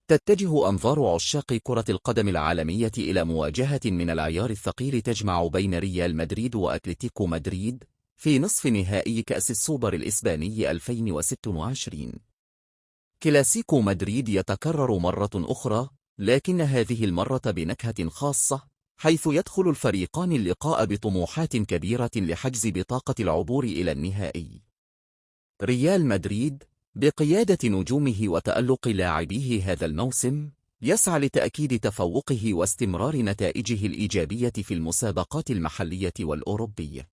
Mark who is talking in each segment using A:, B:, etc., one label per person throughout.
A: تتجه أنظار عشاق كرة القدم العالمية إلى مواجهة من العيار الثقيل تجمع بين ريال مدريد وأتلتيكو مدريد في نصف نهائي كأس السوبر الإسباني 2026. كلاسيكو مدريد يتكرر مرة أخرى، لكن هذه المرة بنكهة خاصة، حيث يدخل الفريقان اللقاء بطموحات كبيرة لحجز بطاقة العبور إلى النهائي. ريال مدريد بقيادة نجومه وتألق لاعبيه هذا الموسم يسعى لتأكيد تفوقه واستمرار نتائجه الإيجابية في المسابقات المحلية والأوروبية.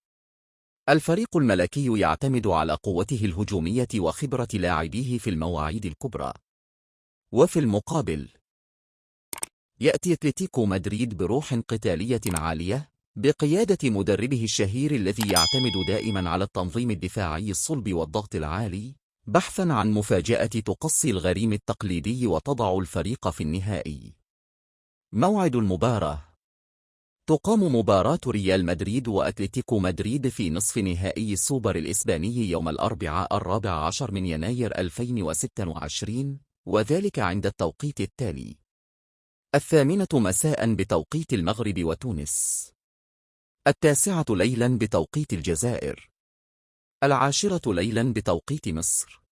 A: الفريق الملكي يعتمد على قوته الهجومية وخبرة لاعبيه في المواعيد الكبرى. وفي المقابل يأتي أتلتيكو مدريد بروح قتالية عالية بقيادة مدربه الشهير الذي يعتمد دائما على التنظيم الدفاعي الصلب والضغط العالي، بحثا عن مفاجأة تقصي الغريم التقليدي وتضع الفريق في النهائي. موعد المباراة: تقام مباراة ريال مدريد وأتلتيكو مدريد في نصف نهائي السوبر الإسباني يوم الأربعاء 14 من يناير 2026، وذلك عند التوقيت التالي: 8:00 مساء بتوقيت المغرب وتونس، 9:00 ليلا بتوقيت الجزائر، 10:00 ليلا بتوقيت مصر،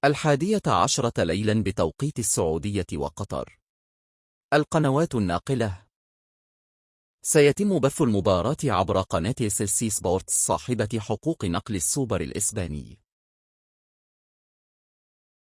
A: 11:00 ليلا بتوقيت السعودية وقطر. القنوات الناقلة: سيتم بث المباراة عبر قناة سي سبورتس صاحبة حقوق نقل السوبر الإسباني.